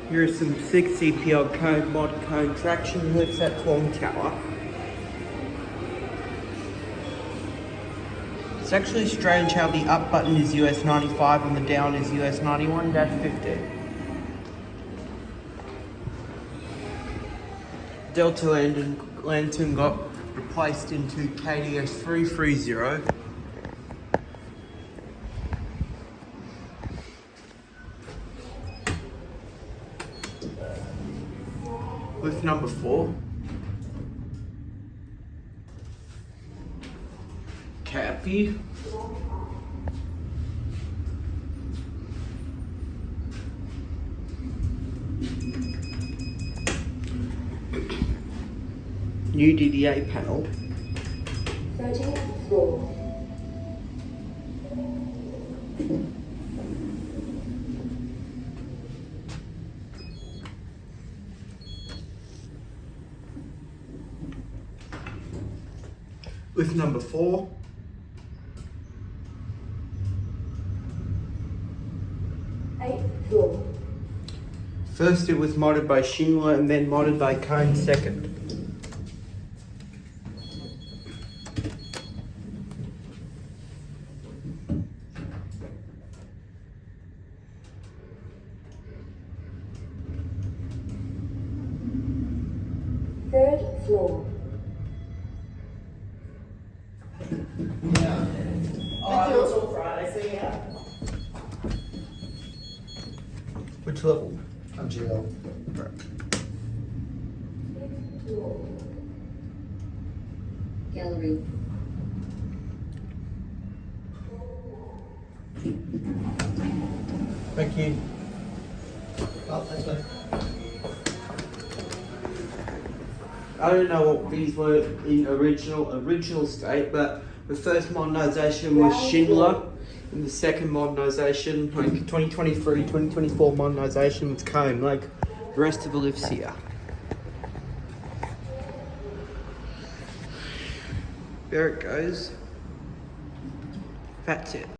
Here are some 6 EPL KONE mod KONE traction lifts at Toowong Tower. It's actually strange how the up button is US 95 and the down is US 91-50. Delta lantern got replaced into KDS 330. With number 4. Cappy. New DDA panel. 13th floor. With number 4. Floor. First it was modded by Schindler and then modded by KONE second. Third floor. Yeah. Oh, it's all Friday, so yeah. Which level? I'm GL. Floor. Gallery. Thank you. Oh, thanks, mate. I don't know what these were in original state, but the first modernisation was Schindler, and the second modernisation, like 2023, 2024 modernisation was KONE, like the rest of the lifts here. There it goes. That's it.